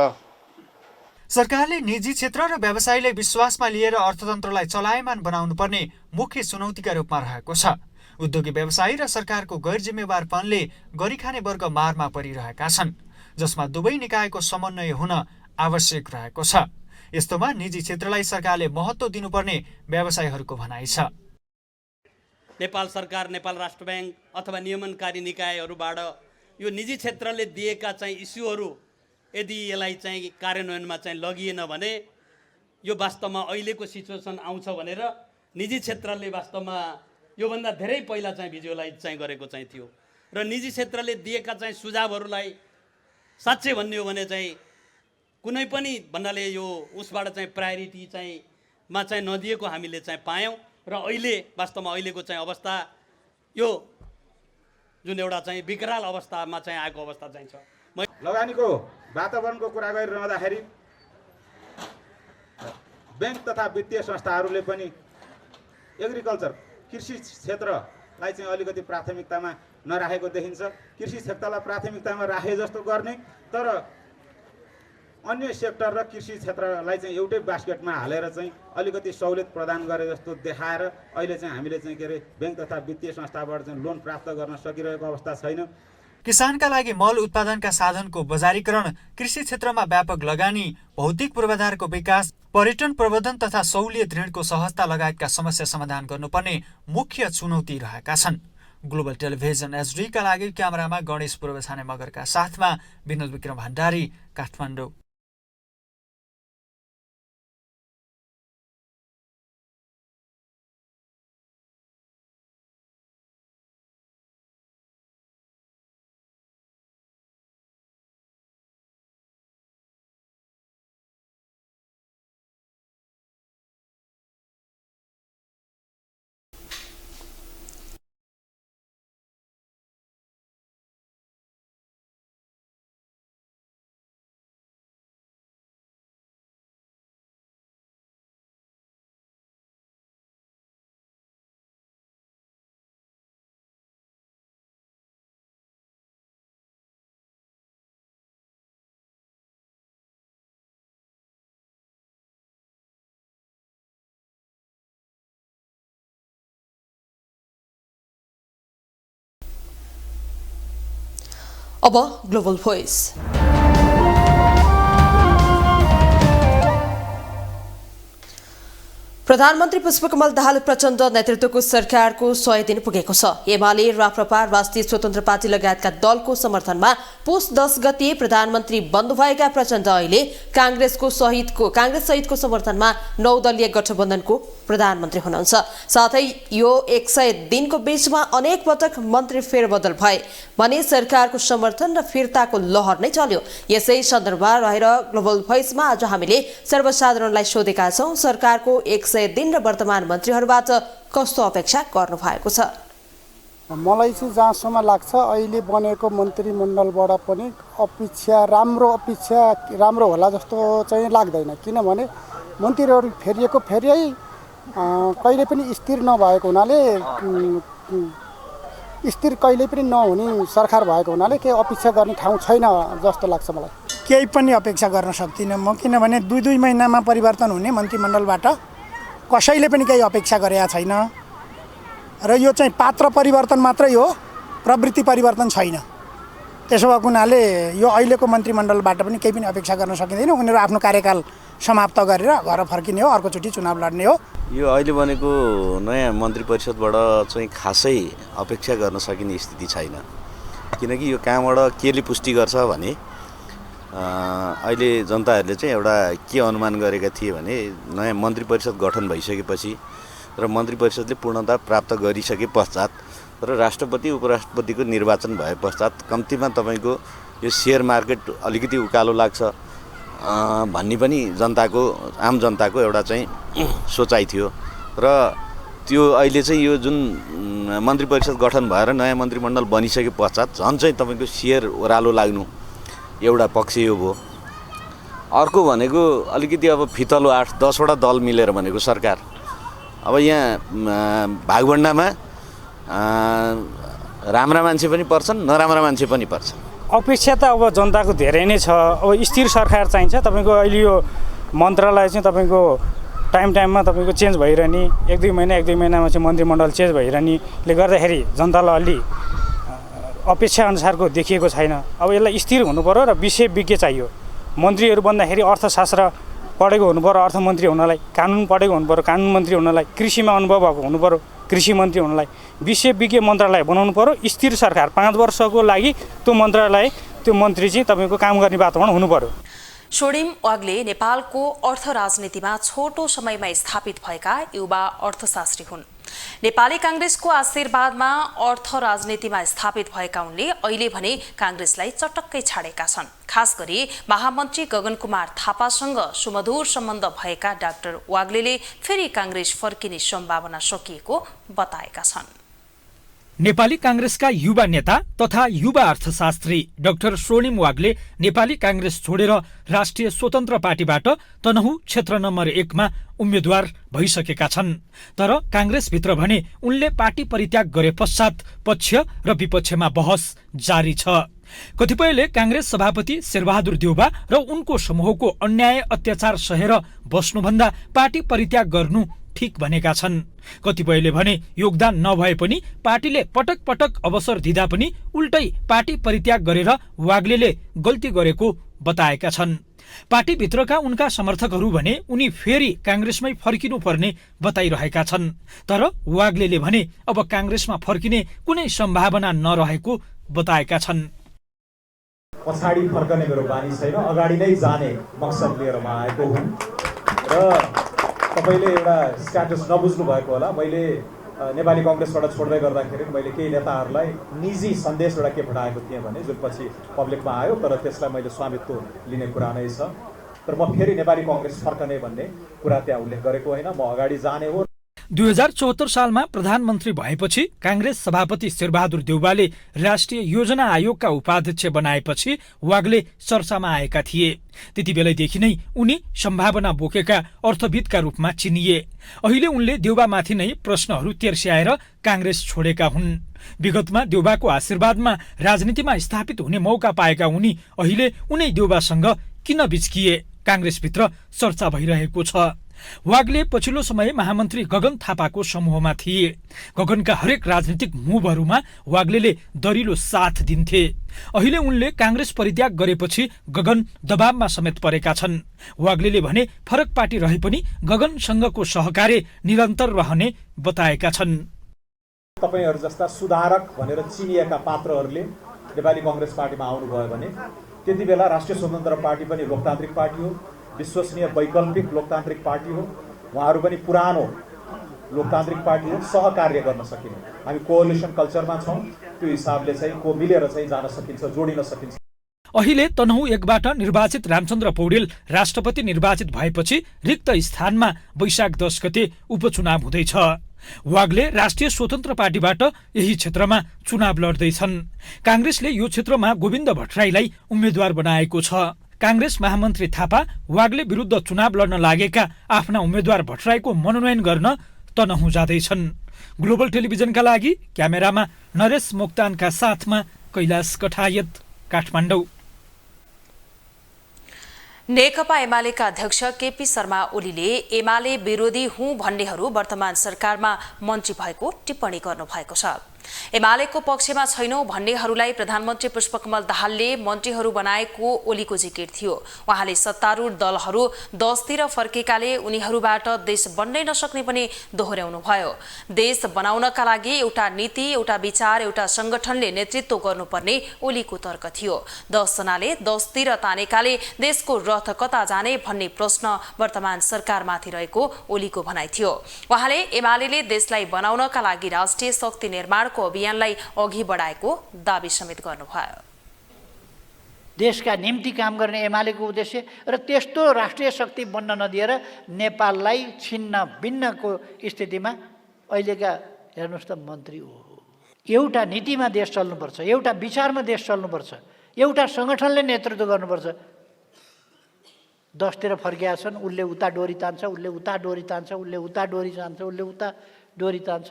सरकारले निजी क्षेत्र र व्यवसायीलाई विश्वासमा लिएर अर्थतन्त्रलाई चलायमान बनाउनु पर्ने मुख्य चुनौतीका रूपमा रहेको छ। उद्योगी व्यवसायी र सरकारको गैर जिम्मेवारपनले गरिखाने वर्ग मारमा परिरहेका छन्, जसमा दुवै निकायको समन्वय हुन आवश्यक रहेको छ। यस्तोमा निजी क्षेत्रलाई सरकारले महत्त्व दिनुपर्ने व्यवसायीहरूको भनाइ छ। नेपाल सरकार, नेपाल राष्ट्र ब्याङ्क अथवा नियमनकारी निकायहरूबाट यो निजी क्षेत्रले दिएका चाहिँ इस्युहरू यदि यसलाई चाहिँ कार्यान्वयनमा चाहिँ लगिएन भने यो वास्तवमा अहिलेको सिचुएसन आउँछ भनेर निजी क्षेत्रले वास्तवमा योभन्दा धेरै पहिला चाहिँ भिजुअलाइज चाहिँ गरेको चाहिँ थियो र निजी क्षेत्रले दिएका चाहिँ सुझावहरूलाई साँच्चै भन्ने हो भने चाहिँ कुनै पनि भन्नाले यो उसबाट चाहिँ प्रायोरिटी चाहिँ मा चाहिँ नदिएको हामीले चाहिँ पायौँ र अहिले वास्तवमा अहिलेको चाहिँ अवस्था यो जुन एउटा चाहिँ विकराल अवस्थामा चाहिँ आएको अवस्था चाहिँ छ। लगानीको वातावरणको कुरा गरिरहँदाखेरि ब्याङ्क तथा वित्तीय संस्थाहरूले पनि एग्रिकल्चर कृषि क्षेत्रलाई चाहिँ अलिकति प्राथमिकतामा नराखेको देखिन्छ। कृषि क्षेत्रलाई प्राथमिकतामा राखे जस्तो गर्ने तर अन्य सेक्टर र कृषि क्षेत्रलाई चाहिँ एउटै बास्केटमा हालेर चाहिँ अलिकति सहुलियत प्रदान गरे जस्तो देखाएर अहिले चाहिँ हामीले चाहिँ के अरे ब्याङ्क तथा वित्तीय संस्थाबाट चाहिँ लोन प्राप्त गर्न सकिरहेको अवस्था छैन। किसानका लागि मल उत्पादनका साधनको बजारीकरण, कृषि क्षेत्रमा व्यापक लगानी, भौतिक पूर्वाधारको विकास, पर्यटन प्रबन्धन तथा सहुलियत ऋणको सहजता लगायतका समस्या समाधान गर्नुपर्ने मुख्य चुनौती रहेका छन्। ग्लोबल टेलिभिजन एचडीका लागि क्यामेरामा गणेश पूर्वछाने मगरका साथमा विनोद विक्रम भण्डारी, काठमाडौँ। अब ग्लोबल भोइस। प्रधानमन्त्री पुष्पकमल दाहाल प्रचण्ड नेतृत्वको सरकारको 100 दिन पुगेको छ। एमाले, राप्रपा, राष्ट्रिय स्वतन्त्र पार्टी लगायतका दलको समर्थनमा पुस 10 गते प्रधानमन्त्री बन्नुभएका प्रचण्ड अहिले कांग्रेस सहितको समर्थनमा 9 दलीय गठबन्धनको प्रधानमन्त्री हुनुहुन्छ। साथै यो 100 दिनको बीचमा अनेक पटक मन्त्री फेरबदल भए भने सरकारको समर्थन र फिर्ताको लहर नै चल्यो। यसै सन्दर्भमा रहेर ग्लोबल भोइसमा आज हामीले सर्वसाधारणलाई सोधेका छौं, सरकारको 100 दिन र वर्तमान मन्त्रीहरूबाट कस्तो अपेक्षा गर्नु भएको छ। मलाई चाहिँ जहाँसम्म लाग्छ अहिले बनेको मन्त्रीमण्डलबाट पनि राम्रो होला जस्तो चाहिँ लाग्दैन, किनभने मन्त्रीहरू फेरियै कहिले पनि स्थिर नभएको हुनाले स्थिर कहिले पनि नहुने सरकार भएको हुनाले केही अपेक्षा गर्ने ठाउँ छैन जस्तो लाग्छ मलाई। केही पनि अपेक्षा गर्न सक्दिनँ म, किनभने 2-2 महिनामा परिवर्तन हुने मन्त्रीमण्डलबाट कसैले पनि केही अपेक्षा गरेका छैन र यो चाहिँ पात्र परिवर्तन मात्रै हो, प्रवृत्ति परिवर्तन छैन। त्यसो भएको हुनाले यो अहिलेको मन्त्रीमण्डलबाट पनि केही पनि अपेक्षा गर्न सकिँदैन। उनीहरू आफ्नो कार्यकाल समाप्त गरेर घर फर्किने हो, अर्कोचोटि चुनाव लड्ने हो। यो अहिले बनेको नयाँ मन्त्री परिषदबाट चाहिँ खासै अपेक्षा गर्न सकिने स्थिति छैन, किनकि यो कहाँबाट केले पुष्टि गर्छ भने अहिले जनताहरूले चाहिँ एउटा के अनुमान गरेका थिए भने नयाँ मन्त्री परिषद गठन भइसकेपछि र मन्त्री परिषदले पूर्णता प्राप्त गरिसके पश्चात र राष्ट्रपति उपराष्ट्रपतिको निर्वाचन भए पश्चात कम्तीमा तपाईँको यो सेयर मार्केट अलिकति उकालो लाग्छ भन्ने पनि आम जनताको एउटा चाहिँ सोचाइ थियो र त्यो अहिले चाहिँ यो जुन मन्त्री परिषद गठन भएर नयाँ मन्त्रीमण्डल बनिसके पश्चात झन् चाहिँ तपाईँको सेयर ओह्रालो लाग्नु एउटा पक्ष यो भयो। अर्को भनेको अलिकति अब फितलो 8-10 वटा दल मिलेर भनेको सरकार, अब यहाँ भागभण्डामा राम्रा मान्छे पनि पर्छन्, नराम्रा मान्छे पनि पर्छन्। अपेक्षा त अब जनताको धेरै नै छ। अब स्थिर सरकार चाहिन्छ। तपाईँको अहिले यो मन्त्रालय चाहिँ तपाईँको टाइममा तपाईँको चेन्ज भइरहने, 1-2 महिनामा चाहिँ मन्त्रीमण्डल चेन्ज भइरहनेले गर्दाखेरि जनतालाई अलि अपेक्षा अनुसारको देखिएको छैन। अब यसलाई स्थिर हुनुपर्यो र विषय विज्ञ चाहियो। मन्त्रीहरू बन्दाखेरि अर्थशास्त्र पढेको हुनुपर्यो अर्थमन्त्री हुनलाई, कानुन पढेको हुनुपर्यो कानुन मन्त्री हुनलाई, कृषिमा अनुभव भएको हुनुपर्यो कृषि मन्त्री हुनलाई। विषय विज्ञ मन्त्रालय बनाउनु पर्यो। स्थिर सरकार 5 वर्षको लागि त्यो मन्त्रालय त्यो मन्त्री चाहिँ तपाईँको काम गर्ने वातावरण हुनु पर्यो। स्वर्णिम वाग्ले नेपालको अर्थ राजनीतिमा छोटो समयमा स्थापित भएका युवा अर्थशास्त्री हुन्। नेपाली कांग्रेसको आशीर्वादमा अर्थ राजनीतिमा स्थापित भएका उनले अहिले भने कांग्रेसलाई चटक्कै छाडेका छन्। खास गरी महामन्त्री गगन कुमार थापासँग सुमधुर सम्बन्ध भएका डाक्टर वाग्लेले फेरि कांग्रेस फर्किने सम्भावना सकिएको बताएका छन्। नेपाली कांग्रेसका युवा नेता तथा युवा अर्थशास्त्री डाक्टर स्वर्णिम वाग्ले नेपाली कांग्रेस छोडेर राष्ट्रिय स्वतन्त्र पार्टीबाट तनहुँ क्षेत्र नम्बर 1 मा उम्मेद्वार भइसकेका छन्। तर कांग्रेसभित्र भने उनले पार्टी परित्याग गरे पश्चात पक्ष र विपक्षमा बहस जारी छ। कतिपयले कांग्रेस सभापति शेरबहादुर देउबा र उनको समूहको अन्याय अत्याचार सहेर बस्नुभन्दा पार्टी परित्याग गर्नु ठीक भनेका छन्। कतिपयले भने योगदान नभए पनि पार्टीले पटक पटक अवसर दिँदा पनि उल्टै पार्टी परित्याग गरेर वाग्लेले गल्ती गरेको बताएका छन्। पार्टीभित्रका उनका समर्थकहरू भने उनी फेरि कांग्रेसमै फर्किनु पर्ने बताइरहेका छन्। तर वाग्लेले भने अब कांग्रेसमा फर्किने कुनै सम्भावना नरहेको बताएका छन्। पछाडि फर्कने मेरो बानी छैन, अगाडि नै जाने मकसद लिएर म आएको हुँ र तपाईले एउटा स्ट्याटस नबुझ्नु भएको होला। मैले नेपाली कांग्रेसबाट छोड्दै गर्दाखेरि मैले केही नेताहरूलाई निजी सन्देश एउटा के पठाएको थिएँ भने जुन पछि पब्लिकमा आयो, तर त्यसलाई मैले स्वामित्व लिने कुरा नै छ। तर म फेरि नेपाली कांग्रेस फर्कने भन्ने कुरा त्यहाँ उल्लेख गरेको होइन, म अगाडि जाने हो। 2074 सालमा प्रधानमन्त्री भएपछि कांग्रेस सभापति शेरबहादुर देउबाले राष्ट्रिय योजना आयोगका उपाध्यक्ष बनाएपछि वाग्ले चर्चामा आएका थिए। त्यति बेलैदेखि नै उनी सम्भावना बोकेका अर्थविदका रूपमा चिनिए। अहिले उनले देउबामाथि नै प्रश्नहरू तेर्स्याएर कांग्रेस छोडेका हुन्। विगतमा देउबाको आशीर्वादमा राजनीतिमा स्थापित हुने मौका पाएका उनी अहिले उनै देउबासँग किन बिच्किए, कांग्रेसभित्र चर्चा भइरहेको छ। वाग्ले पछिल्लो समय महामन्त्री गगन थापाको समूहमा थिए। गगनका हरेक राजनीतिक मुभहरूमा वाग्लेले दरिलो साथ दिन्थे। अहिले उनले कांग्रेस परित्याग गरेपछि गगन दबावमा समेत परेका छन्। वाग्लेले भने फरक पार्टी रहे पनि गगनसँगको सहकार्य निरन्तर रहने बताएका छन्। तपाईहरु जस्ता सुधारक भनेर चिनिएका पात्रहरूले नेपाली कांग्रेस पार्टीमा आउनुभयो भने त्यति बेला राष्ट्रिय स्वतन्त्र पार्टी पनि लोकतान्त्रिक पार्टी हो, विश्वसनीय वैकल्पिक लोकतान्त्रिक पार्टी हो, उहाँहरू पनि पुरानो लोकतान्त्रिक पार्टी हो, सहकार्य गर्न सकिने। हामी कोअलिसन कल्चरमा छौं, त्यो हिसाबले चाहिँ मिलेर चाहिँ जान सकिन्छ, जोडिन सकिन्छ। अहिले तनहुँ 1बाट निर्वाचित रामचन्द्र पौडेल राष्ट्रपति निर्वाचित भएपछि रिक्त स्थानमा वैशाख 10 गते उपचुनाव हुँदैछ। वाग्ले राष्ट्रिय स्वतन्त्र पार्टीबाट यही क्षेत्रमा चुनाव लड्दैछन्। कांग्रेसले यो क्षेत्रमा गोविन्द भट्टराईलाई उम्मेद्वार बनाएको छ। कांग्रेस महामन्त्री थापा वाग्ले विरुद्ध चुनाव लड्न लागेका आफ्ना उम्मेद्वार भट्टराईको मनोनयन गर्न तनहुँ जाँदैछन्। ग्लोबल टेलिभिजनका लागि क्यामेरामा नरेश मोक्तानका साथमा कैलाश कठायत, काठमाडौँ। नेकपा एमालेका अध्यक्ष केपी शर्मा ओलीले एमाले विरोधी हुँ भन्नेहरू वर्तमान सरकारमा मन्त्री भएको टिप्पणी गर्नुभएको छ। एमालेको पक्षमा छैनौं भन्नेहरूलाई प्रधानमन्त्री पुष्पकमल दाहालले मन्त्रीहरू बनाएको ओलीको जिकिर थियो। उहाँले सत्तारूढ दलहरू 10तिर फर्केकाले उनीहरूबाट देश बन्नै नसक्ने पनि दोहोर्याउनुभयो। देश बनाउनका लागि एउटा नीति, एउटा विचार, एउटा संगठनले नेतृत्व गर्नुपर्ने ओलीको तर्क थियो। 10 जनाले 10तिर तानेकाले देशको रथ कता जाने भन्ने प्रश्न वर्तमान सरकारमाथि रहेको ओलीको भनाइ थियो। उहाँले एमालेले देशलाई बनाउनका लागि राष्ट्रिय शक्ति निर्माण अभियानलाई अघि बढाएको दाबी समेत गर्नुभयो। देशका निम्ति काम गर्ने एमालेको उद्देश्य र त्यस्तो राष्ट्रिय शक्ति बन्न नदिएर नेपाललाई छिन्न भिन्नको स्थितिमा अहिलेका हेर्नुहोस् त मन्त्री हो। एउटा नीतिमा देश चल्नुपर्छ, एउटा विचारमा देश चल्नुपर्छ, एउटा संगठनले नेतृत्व गर्नुपर्छ। 10तिर फर्किया छन्, उसले उता डोरी तान्छ, उसले उता डोरी तान्छ, उसले उता डोरी तान्छ, उसले उता डोरी तान्छ।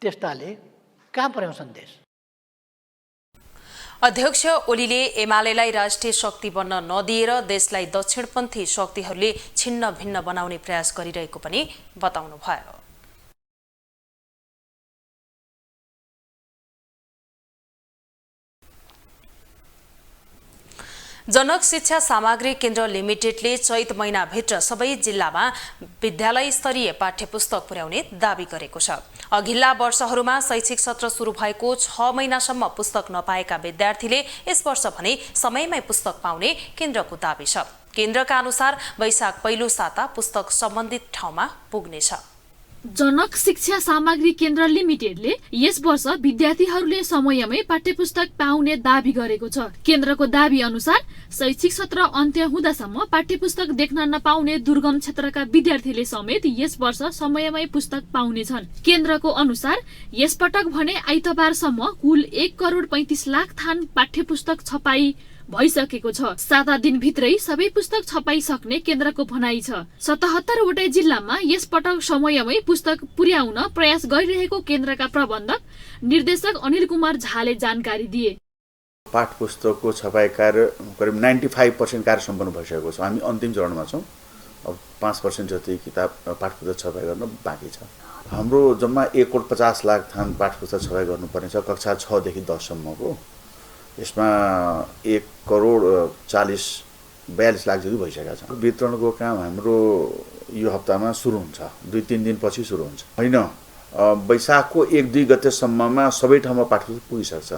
त्यस्ताले कहाँ पुर्याउँछन् देश? अध्यक्ष ओलीले एमालेलाई राष्ट्रिय शक्ति बन्न नदिएर देशलाई दक्षिणपन्थी शक्तिहरूले छिन्न भिन्न बनाउने प्रयास गरिरहेको पनि बताउनुभयो। जनक शिक्षा सामग्री केन्द्र लिमिटेडले चैत महिनाभित्र सबै जिल्लामा विद्यालय स्तरीय पाठ्यपुस्तक पुर्याउने दाबी गरेको छ। अघिल्ला वर्षहरूमा शैक्षिक सत्र सुरु भएको 6 महिनासम्म पुस्तक नपाएका विद्यार्थीले यस वर्ष भने समयमै पुस्तक पाउने केन्द्रको दाबी छ। केन्द्रका अनुसार वैशाख पहिलो साता पुस्तक सम्बन्धित ठाउँमा पुग्नेछ। जनक शिक्षा सामग्री केन्द्र लिमिटेडले यस वर्ष विद्यार्थीहरूले समयमै पाठ्यपुस्तक पाउने दाबी गरेको छ। केन्द्रको दाबी अनुसार शैक्षिक सत्र अन्त्य हुँदासम्म पाठ्यपुस्तक देख्न नपाउने दुर्गम क्षेत्रका विद्यार्थीले समेत यस वर्ष समयमै पुस्तक पाउनेछन्। केन्द्रको अनुसार यसपटक भने आइतबारसम्म कुल 1,35,00,000 थान पाठ्यपुस्तक छपाई भइसकेको छ। 7 दिनभित्रै सबै पुस्तक छपाइसक्ने केन्द्रको भनाइ छ। 77 वटै जिल्लामा यस पटक समयमै पुस्तक पुर्याउन प्रयास गरिरहेको केन्द्रका प्रबन्धक निर्देशक अनिल कुमार झाले जानकारी दिए। पाठ पुस्तकको छपाई कार्य करिब 95% कार्य सम्पन्न भइसकेको छ। हामी अन्तिम चरणमा छौँ। अब 5% जति किताब पाठपुस्तक छपाई गर्न बाँकी छ। हाम्रो जम्मा 1,50,00,000 थान पाठपुस्तक छपाई गर्नुपर्ने छ कक्षा 6 देखि 10 सम्मको। यसमा 1,40,42 लाख जति भइसकेका छ। वितरणको काम हाम्रो यो हप्तामा सुरु हुन्छ, 2-3 दिनपछि सुरु हुन्छ। होइन, वैशाखको 1-2 गतेसम्ममा सबै ठाउँमा पाठपुस्तक पुगिसक्छ।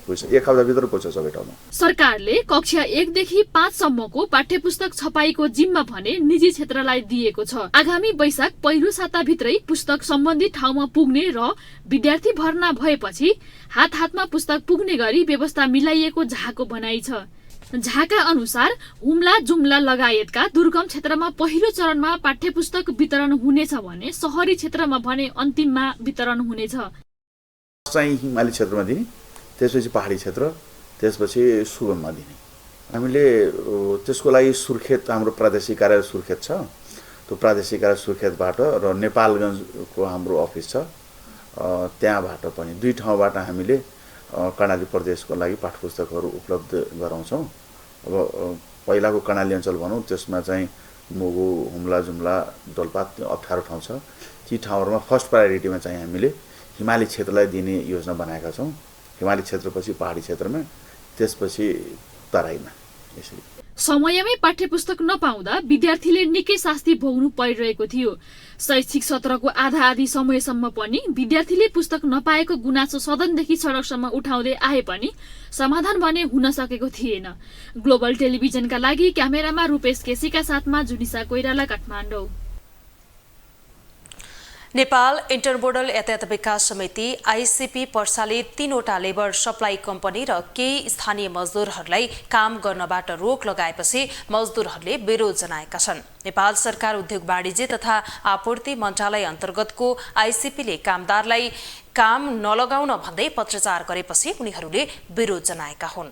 1 हप्ताभित्र पुग्छ सबै ठाउँमा। सरकारले कक्षा 1 देखि 5 सम्मको पाठ्यपुस्तक छपाईको जिम्मा भने निजी क्षेत्रलाई दिएको छ। आगामी वैशाख पहिलो साताभित्रै पुस्तक सम्बन्धित ठाउँमा पुग्ने र विद्यार्थी भर्ना भएपछि हात-हातमा पुस्तक पुग्ने गरी व्यवस्था मिलाइएको झाको भनाइ छ। झाका अनुसार हुम्ला, जुम्ला लगायतका दुर्गम क्षेत्रमा पहिलो चरणमा पाठ्यपुस्तक वितरण हुनेछ भने शहरी क्षेत्रमा भने अन्तिममा वितरण हुनेछ। चाहिँ हिमाली क्षेत्रमा दिने, त्यसपछि पहाडी क्षेत्र, त्यसपछि सुगममा दिने। हामीले त्यसको लागि सुर्खेत, हाम्रो प्रादेशिक कार्यालय सुर्खेत छ। त्यो प्रादेशिक कार्यालय सुर्खेतबाट र नेपालगञ्जको हाम्रो अफिस छ, त्यहाँबाट पनि 2 ठाउँबाट हामीले कर्णाली प्रदेशको लागि पाठ्यपुस्तकहरू उपलब्ध गराउँछौँ। अब पहिलाको कर्णाली अञ्चल भनौँ, त्यसमा चाहिँ मुगु हुम्ला जुम्ला डोल्पा अप्ठ्यारो ठाउँ छ ती ठाउँहरूमा फर्स्ट प्रायोरिटीमा चाहिँ हामीले हिमाली क्षेत्रलाई दिने योजना बनाएका छौँ। हिमाली क्षेत्रपछि पहाडी क्षेत्रमा त्यसपछि तराईमा। यसरी समयमै पाठ्यपुस्तक नपाउँदा विद्यार्थीले निकै शास्ति भोग्नु परिरहेको थियो। शैक्षिक सत्रको आधा समयसम्म पनि विद्यार्थीले पुस्तक नपाएको गुनासो सदनदेखि सडकसम्म उठाउँदै आए पनि समाधान भने हुन सकेको थिएन। ग्लोबल टेलिभिजनका लागि क्यामेरामा रूपेश केसीका साथमा जुनिसा कोइराला, काठमाडौँ। नेपाल इन्टरमोडल यातायात विकास समिति आईसीपी पर्साले 3वटा लेबर सप्लाई कम्पनी र केही स्थानीय मजदुरहरूलाई काम गर्नबाट रोक लगाएपछि मजदुरहरूले विरोध जनाएका छन्। नेपाल सरकार उद्योग वाणिज्य तथा आपूर्ति मन्त्रालय अन्तर्गतको आईसीपीले कामदारलाई काम नलगाउन भन्दै पत्रचार गरेपछि उनीहरूले विरोध जनाएका हुन्।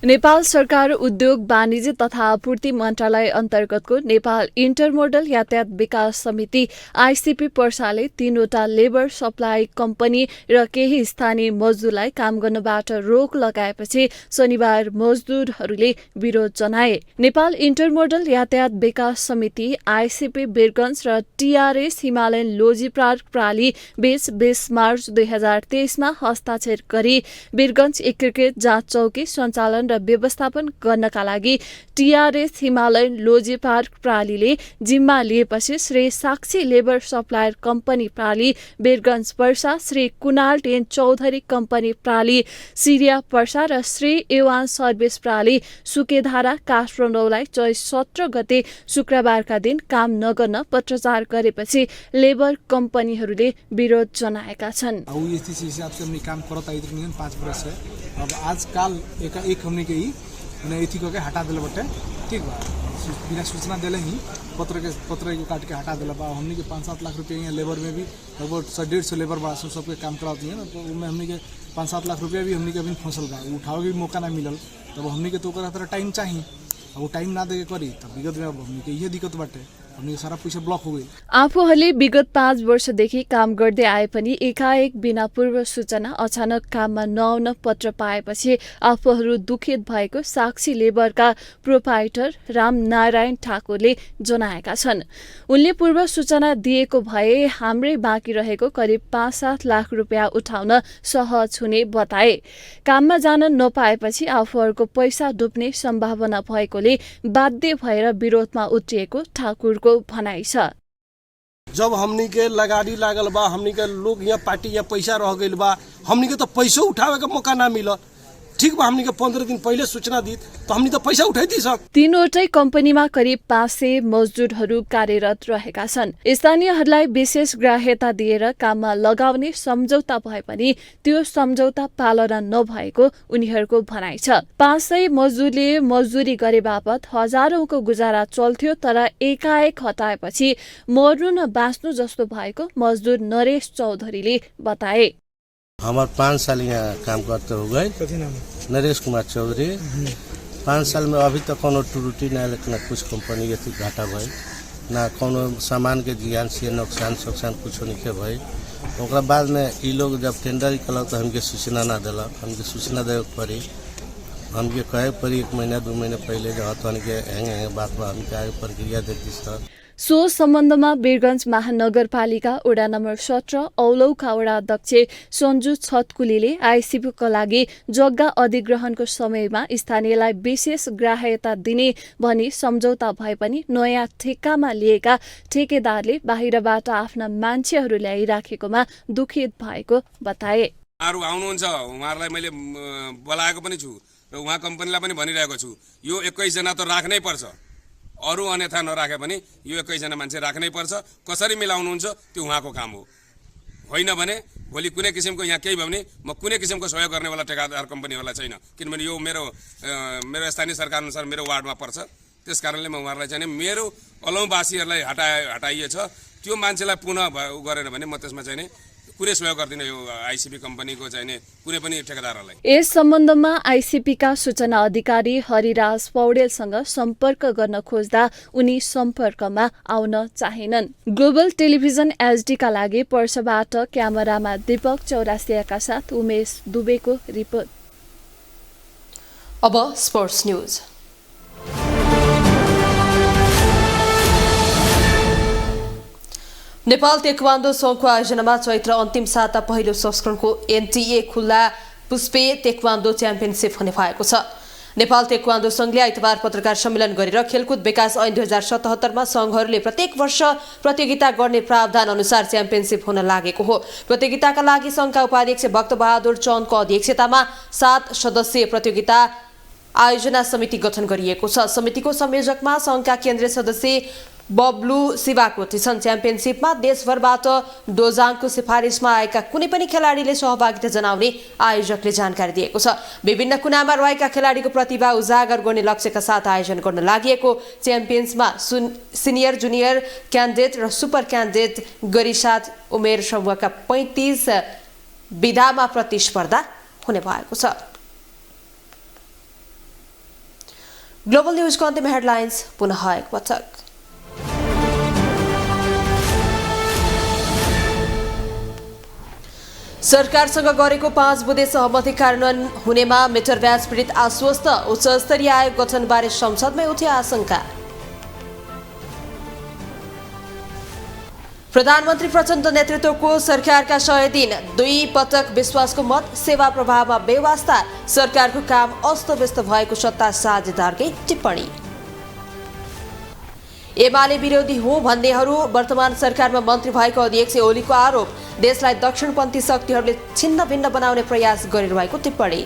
नेपाल सरकार उद्योग वाणिज्य तथा आपूर्ति मन्त्रालय अन्तर्गतको नेपाल इन्टरमोडल यातायात विकास समिति आईसीपी पर्साले 3वटा लेबर सप्लाई कम्पनी र केही स्थानीय मजदुरलाई काम गर्नबाट रोक लगाएपछि शनिबार मजदुरहरूले विरोध जनाए। नेपाल इन्टरमोडल यातायात विकास समिति आईसीपी वीरगञ्ज र टीआरएस हिमालयन लोजिप्रार्क प्राली बीच 20 मार्च 2023मा हस्ताक्षर गरी वीरगञ्ज एकीकृत जाँच चौकी सञ्चालन र व्यवस्थापन गर्नका लागि टीआरएस हिमालयन लोजी पार्क प्रालीले जिम्मा लिएपछि Shri Sakshi labour supplier company प्राली वीरगञ्ज पर्सा, श्री कुणाल टेन चौधरी कम्पनी प्राली सिरिया पर्सा र श्री एवान सर्भिस प्राली सुकेधारा काठमाडौँलाई 17 गते शुक्रबारका दिन काम नगर्न पत्रचार गरेपछि लेबर कम्पनीहरूले विरोध जनाएका छन्। अब आजकल एक हमने के ही एथी को के हटा दिला बटे ठीक बा बिना सूचना देले ही पत्र को काट के हटा दिला बा। हमने के 5-7 लाख रुपया यहाँ लेबर में भी लगभग 150 लेबर बड़ा सबके काम कराती है ना, तो उनमें हमने के 5-7 लाख रुपया भी हमने के अभी फसल बा उठावे भी मौका ना मिलल। तब हमने के तो तरह टाइम चाहिए, अब वो टाइम ना दे के करी तब विगत में अब हमने के ये दिक्कत बाटे सारा पैसा ब्लक हो गई। आफूहरूले विगत 5 वर्षदेखि काम गर्दै आए पनि एकाएक बिना पूर्व सूचना अचानक काममा नआउन पत्र पाएपछि आफूहरू दुखित भएको साक्षी लेबरका प्रोपाइटर राम नारायण ठाकुरले जनाएका छन्। उनले पूर्व सूचना दिएको भए हाम्रै बाँकी रहेको करिब 5-7 लाख रुपियाँ उठाउन सहज हुने बताए। काममा जान नपाएपछि आफूहरूको पैसा डुब्ने सम्भावना भएकोले बाध्य भएर विरोधमा उत्रिएको ठाकुर को भनाइ छ। जब हमनी के लगाड़ी लागल बा, हमनी के लोग यहाँ पार्टी यहाँ पैसा रह गइल बा, हमनी के तो पैसो उठावे का मौका ना मिलल। ठीक बा, हमनी के 15 दिन पहिले सूचना दी तो हमनी तो पैसा उठाइथी सब। 3वटै कम्पनीमा करिब 500 मजदुरहरू कार्यरत रहेका छन्। स्थानीयहरूलाई विशेष ग्राह्यता दिएर काममा लगाउने सम्झौता भए पनि त्यो सम्झौता पालना नभएको उनीहरूको भनाइ छ। 500 मजदुरले मजदुरी गरे बापत हजारौंको गुजारा चल्थ्यो, तर एकाएक हटाएपछि मर्नु न बाँच्नु जस्तो भएको मजदुर नरेश चौधरीले बताए। हमारे 5 साल यहाँ काम करते हो गए, नरेश कुमार चौधरी। 5 साल में अभी तक कोनो त्रुटि ना, लेकिन कुछ कंपनी के घाटा भई ना, कोनो सामान के जियान से नुकसान कुछ नहीं के भई। ओकरा बाद में ये लोग जब टेंडर कल तो हमके सूचना ना दिलक, हमके सूचना दे पड़ी, हमके कहे पड़ी 1 महीना 2 महीने पहले जो हतन के हैंग बात बा हमके आगे प्रक्रिया देखती सर। सो सम्बन्धमा वीरगञ्ज महानगरपालिका वडा नम्बर 17 औलौका वडा अध्यक्ष सञ्जु छतकुलीले आईसीपीका लागि जग्गा अधिग्रहणको समयमा स्थानीयलाई विशेष ग्राह्यता दिने भनी सम्झौता भए पनि नयाँ ठेक्कामा लिएका ठेकेदारले बाहिरबाट आफ्ना मान्छेहरू ल्याइराखेकोमा दुखित भएको बताए। आउनुहुन्छ, उहाँहरूलाई मैले बोलाएको पनि छु र उहाँ कम्पनीलाई पनि भनिरहेको छु यो 21 जना त राख्नै पर्छ, अरू अन्यथा नराखे पनि यो 21 जना मान्छे राख्नै पर्छ। कसरी मिलाउनुहुन्छ त्यो उहाँको काम हो, होइन भने भोलि कुनै किसिमको यहाँ केही भयो भने म कुनै किसिमको सहयोग गर्नेवाला ठेकेदार कम्पनीहरूलाई छैन, किनभने यो मेरो स्थानीय सरकार अनुसार मेरो वार्डमा पर्छ। त्यस कारणले म उहाँहरूलाई चाहिँ मेरो अलौवासीहरूलाई हटाइएछ त्यो मान्छेलाई पुनः गरेन भने म त्यसमा चाहिँ कुनै सहयोग गर्दिन यो आईसीपी कम्पनीको चाहिँ कुनै पनि ठेकेदारहरूलाई। यस सम्बन्धमा आईसीपीका सूचना अधिकारी हरिराज पौडेलसँग सम्पर्क गर्न खोज्दा उनी सम्पर्कमा आउन चाहेनन्। ग्लोबल टेलिभिजन एचडीका लागि पर्साबाट क्यामेरामा दीपक चौरासियाका साथ उमेश दुबेको रिपोर्ट। अब स्पोर्ट्स न्यूज। नेपाल तेक्वान्दो सङ्घको आयोजनामा चैत्र अन्तिम साता पहिलो संस्करणको एनटिए खुल्ला पुष्पे तेक्वान्दो च्याम्पियनसिप हुने भएको छ। नेपाल तेक्वान्दो संघले आइतबार पत्रकार सम्मेलन गरेर खेलकुद विकास ऐन 2077 संघहरूले प्रत्येक वर्ष प्रतियोगिता गर्ने प्रावधान अनुसार च्याम्पियनसिप हुन लागेको हो। प्रतियोगिताका लागि संघका उपाध्यक्ष भक्तबहादुर चन्दको अध्यक्षतामा 7 सदस्यीय प्रतियोगिता आयोजना समिति गठन गरिएको छ। समितिको संयोजकमा संघका केन्द्रीय सदस्य बब्लु शिवाकोटी छन्। च्याम्पियनसिपमा देशभरबाट डोजाङको सिफारिसमा आएका कुनै पनि खेलाडीले सहभागिता जनाउने आयोजकले जानकारी दिएको छ। विभिन्न कुनामा रहेका खेलाडीको प्रतिभा उजागर गर्ने लक्ष्यका साथ आयोजन गर्न लागि च्याम्पियन्समा सिनियर जुनियर क्यान्डिडेट र सुपर क्यान्डिडेट गरी 7 उमेर समूहका 35 विधामा प्रतिस्पर्धा हुने भएको छ। ग्लोबल न्यूजको अन्तिम हेडलाइन्स पुनः एकपटक। सरकारसँग गरेको 5 बुँदे सहमति कार्यान्वयन हुनेमा मिटर ब्याज पीडित आश्वस्त। उच्च स्तरीय आयोग गठनबारे संसदमै उठ्यो आशंका। प्रधानमन्त्री प्रचण्ड नेतृत्वको सरकारका 100 दिन 2 पटक विश्वासको मत, सेवा प्रभावमा बेवास्ता, सरकारको काम अस्तव्यस्त भएको सत्ता साझेदारकै टिप्पणी। एमाले विरोधी हो भन्नेहरू वर्तमान सरकारमा मन्त्री भएको अध्यक्ष ओलीको आरोप। देशलाई दक्षिणपन्थी शक्तिहरूले छिन्न भिन्न बनाउने प्रयास गरिरहेको टिप्पणी।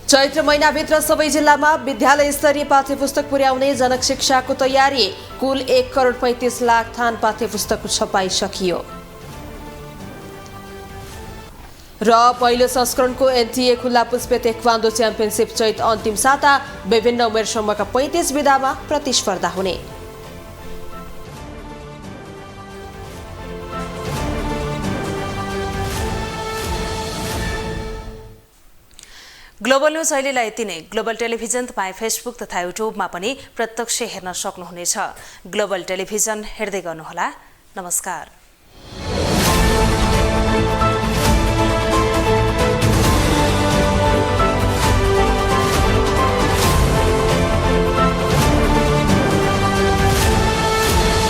चैत्र महिनाभित्र सबै जिल्लामा विद्यालय स्तरीय पाठ्यपुस्तक पुर्याउने जनक शिक्षाको तयारी। कुल 1,35,00,000 थान पाठ्यपुस्तकको छपाई सकियो। र पहिलो संस्करणको एनटिए खुल्ला पुष्पे तेक्वान्दो च्याम्पियनसिप चैत अन्तिम साता विभिन्न उमेर समूहका 35 विधामा प्रतिस्पर्धा हुने। ग्लोबल न्यूज अहिलेलाई यति नै। ग्लोबल टेलिभिजन तपाईँ फेसबुक तथा युट्युबमा पनि प्रत्यक्ष हेर्न सक्नुहुनेछ। ग्लोबल टेलिभिजन हेर्दै गर्नुहोला। नमस्कार।